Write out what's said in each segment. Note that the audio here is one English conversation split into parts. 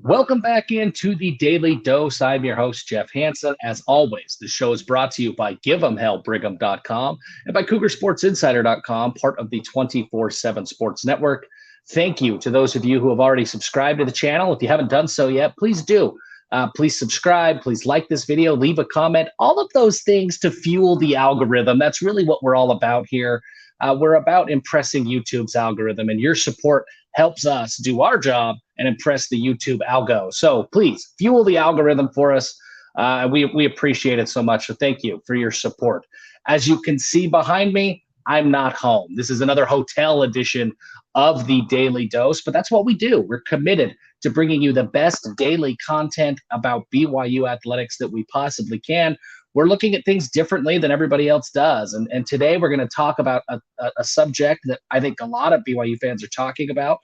Welcome back into the Daily Dose. I'm your host, Jeff Hansen. As always, the show is brought to you by Give'emHellBrigham.com and by CougarSportsInsider.com, part of the 24/7 Sports Network. Thank you to those of you who have already subscribed to the channel. If you haven't done so yet, please do. Please subscribe. Please like this video. Leave a comment. All of those things to fuel the algorithm. That's really what we're all about here. We're about impressing YouTube's algorithm, and your support helps us do our job and impress the YouTube algo. So please fuel the algorithm for us. We appreciate it so much. So thank you for your support. As you can see behind me, I'm not home. This is another hotel edition of the Daily Dose, but that's what we do. We're committed to bringing you the best daily content about BYU athletics that we possibly can. We're looking at things differently than everybody else does. And today we're going to talk about a subject that I think a lot of BYU fans are talking about.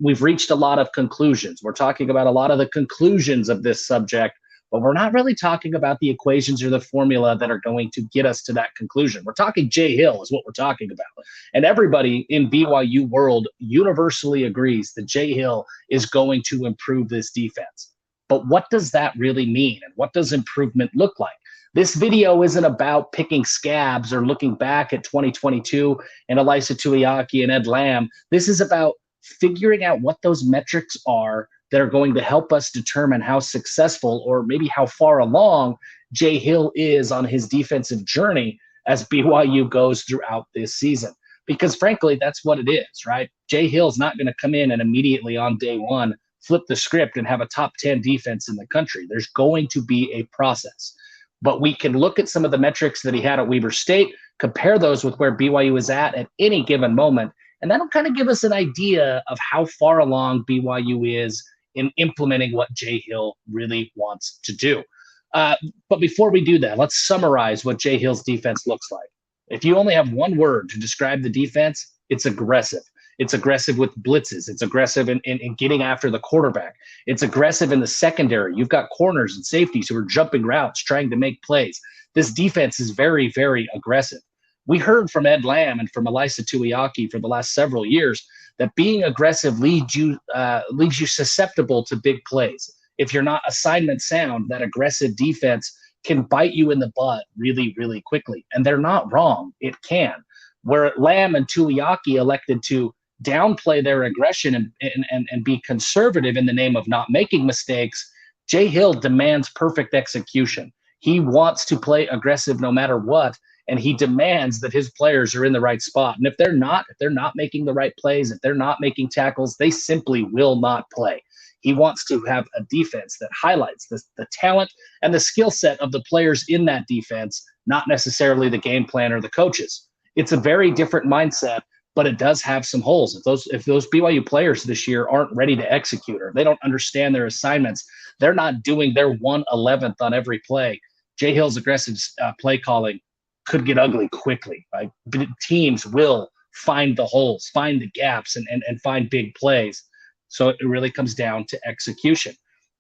We've reached a lot of conclusions. We're talking about a lot of the conclusions of this subject, but we're not really talking about the equations or the formula that are going to get us to that conclusion. We're talking Jay Hill is what we're talking about. And everybody in BYU world universally agrees that Jay Hill is going to improve this defense. But what does that really mean? And what does improvement look like? This video isn't about picking scabs or looking back at 2022 and Ilaisa Tuiaki and Ed Lamb. This is about figuring out what those metrics are that are going to help us determine how successful or maybe how far along Jay Hill is on his defensive journey as BYU goes throughout this season. Because frankly, that's what it is, right? Jay Hill's not going to come in and immediately on day one flip the script and have a top 10 defense in the country. There's going to be a process. But we can look at some of the metrics that he had at Weber State, compare those with where BYU is at any given moment, and that'll kind of give us an idea of how far along BYU is in implementing what Jay Hill really wants to do. But before we do that, let's summarize what Jay Hill's defense looks like. If you only have one word to describe the defense, it's aggressive. It's aggressive with blitzes. It's aggressive in getting after the quarterback. It's aggressive in the secondary. You've got corners and safeties who are jumping routes, trying to make plays. This defense is very, very aggressive. We heard from Ed Lamb and from Ilaisa Tuiaki for the last several years that being aggressive leaves you susceptible to big plays. If you're not assignment sound, that aggressive defense can bite you in the butt really, really quickly. And they're not wrong. It can. Where Lamb and Tuiaki elected to downplay their aggression and be conservative in the name of not making mistakes, Jay Hill demands perfect execution. He wants to play aggressive no matter what, and he demands that his players are in the right spot. And if they're not making the right plays, if they're not making tackles, they simply will not play. He wants to have a defense that highlights the talent and the skill set of the players in that defense, not necessarily the game plan or the coaches. It's a very different mindset, but it does have some holes. If those BYU players this year aren't ready to execute or they don't understand their assignments, they're not doing their 1/11th on every play. Jay Hill's aggressive play calling could get ugly quickly. Right? Teams will find the holes, find the gaps, and find big plays. So it really comes down to execution.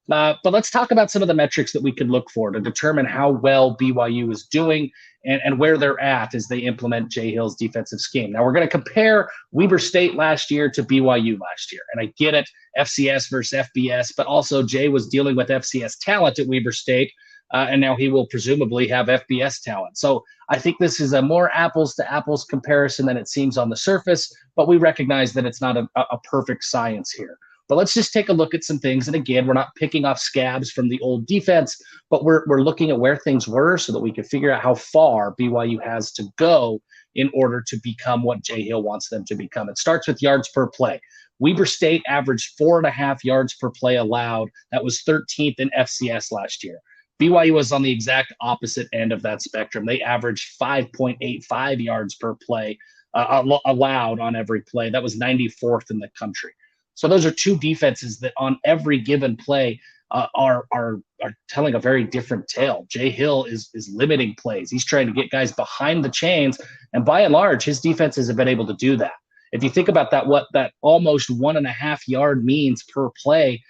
But let's talk about some of the metrics that we can look for to determine how well BYU is doing and where they're at as they implement Jay Hill's defensive scheme. Now, we're going to compare Weber State last year to BYU last year. And I get it, FCS versus FBS, but also Jay was dealing with FCS talent at Weber State, and now he will presumably have FBS talent. So I think this is a more apples-to-apples comparison than it seems on the surface, but we recognize that it's not a perfect science here. But let's just take a look at some things. And again, we're not picking off scabs from the old defense, but we're looking at where things were so that we can figure out how far BYU has to go in order to become what Jay Hill wants them to become. It starts with yards per play. Weber State averaged 4.5 yards per play allowed. That was 13th in FCS last year. BYU was on the exact opposite end of that spectrum. They averaged 5.85 yards per play allowed on every play. That was 94th in the country. So those are two defenses that on every given play are telling a very different tale. Jay Hill is limiting plays. He's trying to get guys behind the chains, and by and large, his defenses have been able to do that. If you think about that, what that almost 1.5 yard means per play,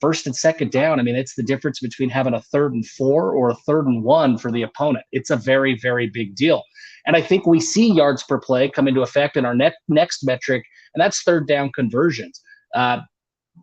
first and second down, I mean, it's the difference between having a 3rd and 4 or a 3rd and 1 for the opponent. It's a very, very big deal. And I think we see yards per play come into effect in our next metric, and that's third down conversions.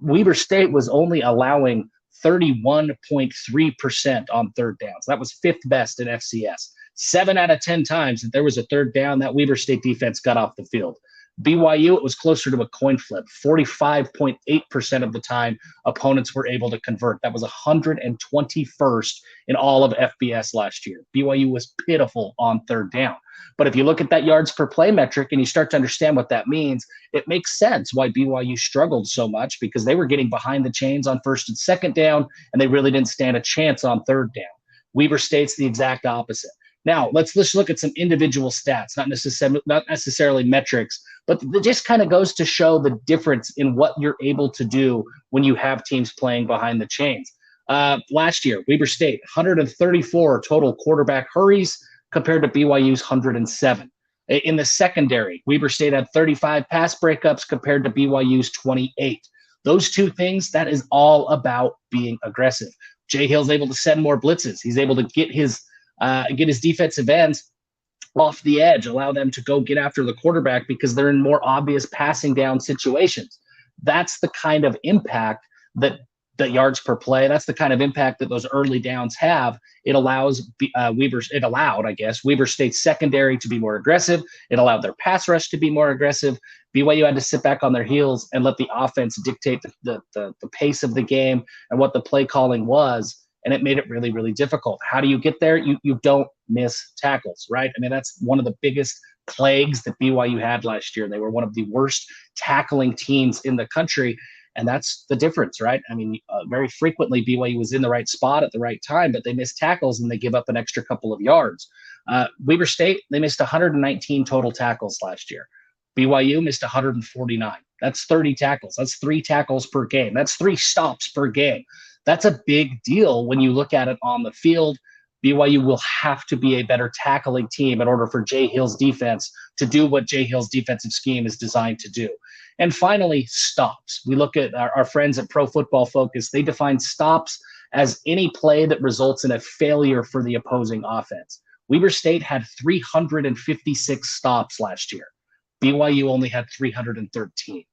Weber State was only allowing 31.3% on third downs. That was fifth best in FCS. 7 out of 10 times that there was a third down, that Weber State defense got off the field. BYU, it was closer to a coin flip. 45.8% of the time, opponents were able to convert. That was 121st in all of FBS last year. BYU was pitiful on third down. But if you look at that yards per play metric and you start to understand what that means, it makes sense why BYU struggled so much, because they were getting behind the chains on first and second down, and they really didn't stand a chance on third down. Weber State's the exact opposite. Now, let's look at some individual stats, not necessarily metrics, but it just kind of goes to show the difference in what you're able to do when you have teams playing behind the chains. Last year, Weber State, 134 total quarterback hurries compared to BYU's 107. In the secondary, Weber State had 35 pass breakups compared to BYU's 28. Those two things, that is all about being aggressive. Jay Hill's able to send more blitzes. He's able to get his defensive ends off the edge, allow them to go get after the quarterback because they're in more obvious passing down situations. That's the kind of impact that the yards per play, that's the kind of impact that those early downs have. It allowed Weber State's secondary to be more aggressive. It allowed their pass rush to be more aggressive. BYU had to sit back on their heels and let the offense dictate the pace of the game and what the play calling was. And it made it really, really difficult. How do you get there? You don't miss tackles, right? I mean, that's one of the biggest plagues that BYU had last year. They were one of the worst tackling teams in the country, and that's the difference, right? I mean, very frequently BYU was in the right spot at the right time, but they missed tackles and they give up an extra couple of yards. Weber State, they missed 119 total tackles last year. BYU missed 149. That's 30 tackles. That's 3 tackles per game. That's 3 stops per game. That's a big deal when you look at it on the field. BYU will have to be a better tackling team in order for Jay Hill's defense to do what Jay Hill's defensive scheme is designed to do. And finally, stops. We look at our friends at Pro Football Focus. They define stops as any play that results in a failure for the opposing offense. Weber State had 356 stops last year. BYU only had 313.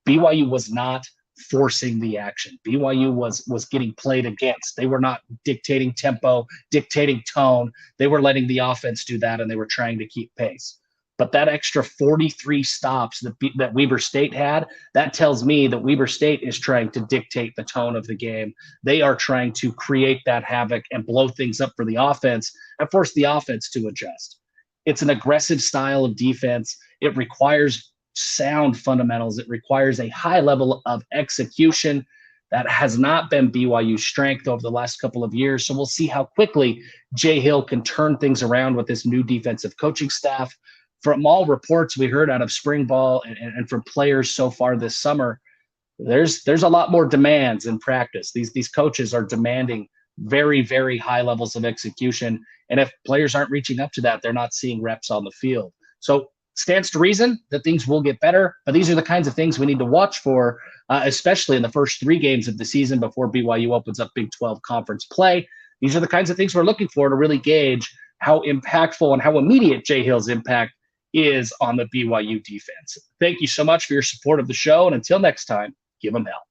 BYU was not forcing the action. BYU was getting played against. They were not dictating tempo, dictating tone. They were letting the offense do that, and they were trying to keep pace. But that extra 43 stops that Weber State had, that tells me that Weber State is trying to dictate the tone of the game. They are trying to create that havoc and blow things up for the offense and force the offense to adjust. It's an aggressive style of defense. It requires sound fundamentals. It requires a high level of execution. That has not been BYU's strength over the last couple of years. So we'll see how quickly Jay Hill can turn things around with this new defensive coaching staff. From all reports we heard out of spring ball and from players so far this summer, there's a lot more demands in practice. These coaches are demanding very, very high levels of execution. And if players aren't reaching up to that, they're not seeing reps on the field. So stands to reason that things will get better, but these are the kinds of things we need to watch for, especially in the first 3 games of the season before BYU opens up Big 12 conference play. These are the kinds of things we're looking for to really gauge how impactful and how immediate Jay Hill's impact is on the BYU defense. Thank you so much for your support of the show, and until next time, give them hell.